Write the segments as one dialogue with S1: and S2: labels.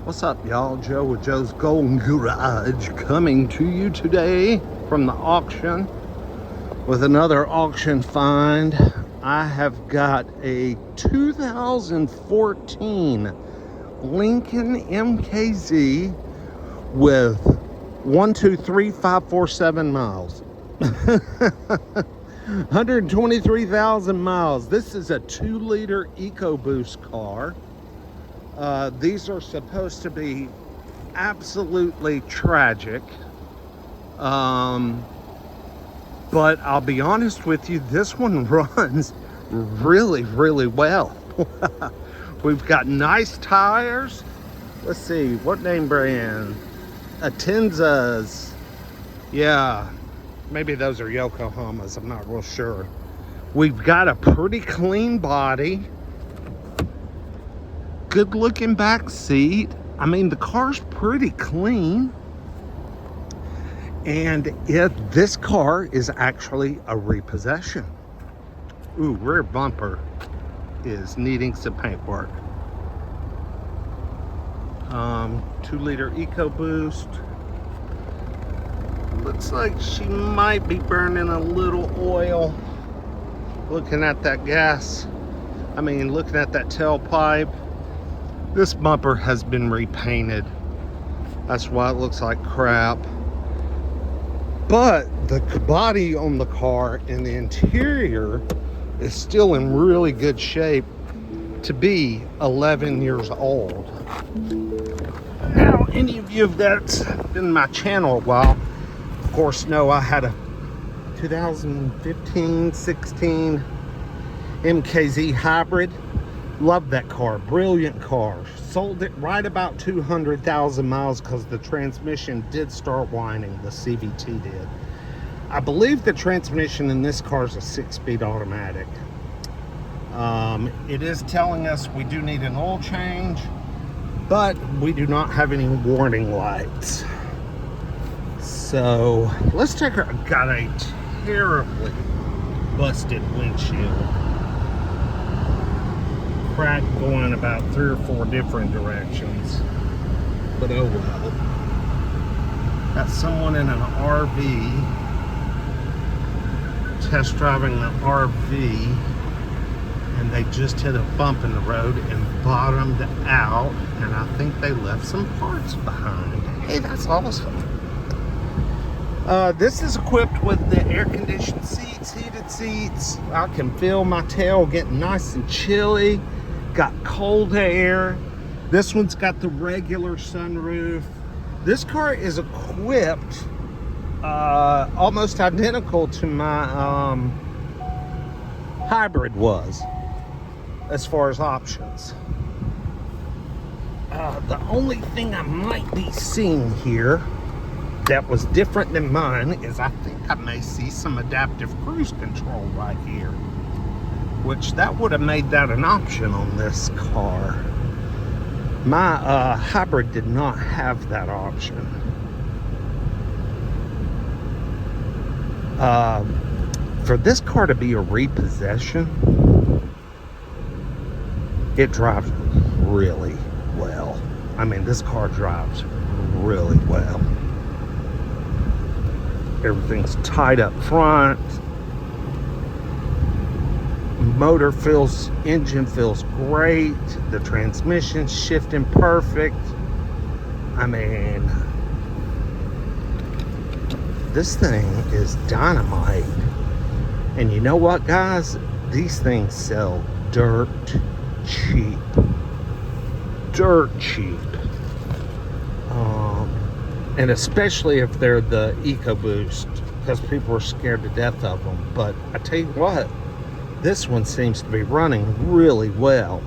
S1: What's up, y'all? Joe with Joe's Golden Garage coming to you today from the auction with another auction find. I have got a 2014 Lincoln MKZ with 123,547 miles. 123,000 miles. This is a 2-liter EcoBoost car. These are supposed to be absolutely tragic. But I'll be honest with you, this one runs really, really well. We've got nice tires. Let's see, what name brand? Atenzas. Yeah, maybe those are Yokohamas. I'm not real sure. We've got a pretty clean body. Good looking back seat. I mean, the car's pretty clean. And this car is actually a repossession. Ooh, rear bumper is needing some paintwork. 2-liter EcoBoost. Looks like she might be burning a little oil. Looking at that looking at that tailpipe. This bumper has been repainted. That's why it looks like crap. But the body on the car and the interior is still in really good shape to be 11 years old. Now, any of you that's been in my channel a while, of course, know I had a 2015-16 MKZ hybrid. Loved that car, brilliant car. Sold it right about 200,000 miles because the transmission did start whining, the CVT did. I believe the transmission in this car is a 6-speed automatic. It is telling us we do need an oil change, but we do not have any warning lights. So let's take her. Got a terribly busted windshield. Crack going about 3 or 4 different directions, but oh well. Got someone in an RV test driving the RV, and they just hit a bump in the road and bottomed out, and I think they left some parts behind. Hey, that's awesome. This is equipped with the air-conditioned seats, heated seats. I can feel my tail getting nice and chilly. Got cold air. This one's got the regular sunroof. This car is equipped almost identical to my hybrid was, as far as options. The only thing I might be seeing here that was different than mine is I think I may see some adaptive cruise control right here, which that would have made that an option on this car. My hybrid did not have that option. For this car to be a repossession, it drives really well. I mean, this car drives really well. Everything's tight up front. Engine feels great. The transmission's shifting perfect. I mean, this thing is dynamite. And you know what, guys? These things sell dirt cheap. Dirt cheap. And especially if they're the EcoBoost, because people are scared to death of them. But I tell you what, this one seems to be running really well.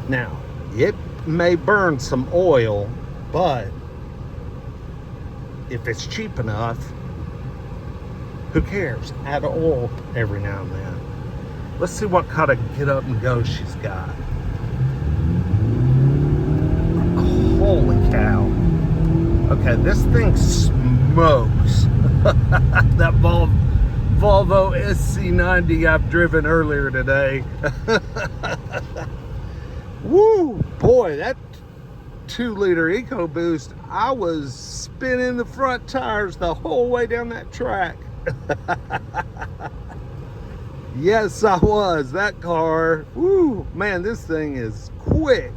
S1: Now, it may burn some oil, but if it's cheap enough, who cares? Add oil every now and then. Let's see what kind of get up and go she's got. Holy cow. Okay, this thing smokes. That Volvo SC90 I've driven earlier today. Woo, boy, that 2-liter EcoBoost, I was spinning the front tires the whole way down that track. Yes, I was. That car, woo, man, this thing is quick.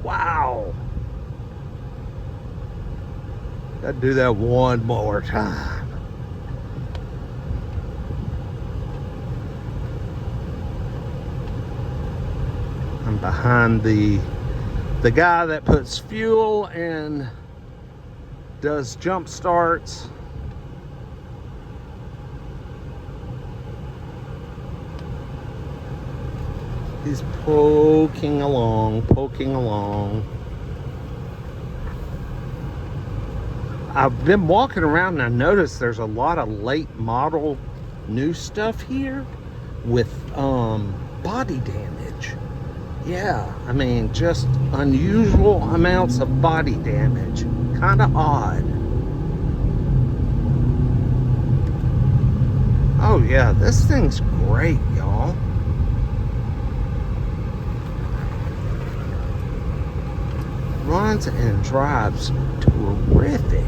S1: Wow. Gotta do that one more time. I'm behind the guy that puts fuel and does jump starts. He's poking along. I've been walking around and I noticed there's a lot of late model new stuff here with body damage. Yeah, I mean, just unusual amounts of body damage. Kind of odd. Oh yeah, this thing's great, y'all. Runs and drives terrific.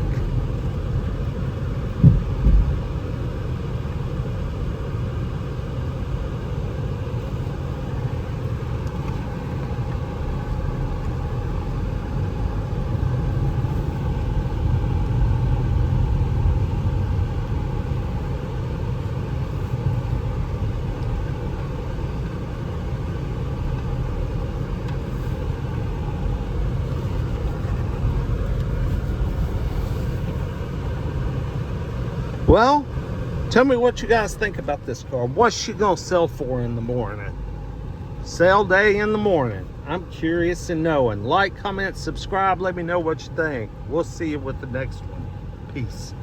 S1: Well, tell me what you guys think about this car. What's she gonna sell for in the morning? Sale day in the morning. I'm curious in knowing. Like, comment, subscribe. Let me know what you think. We'll see you with the next one. Peace.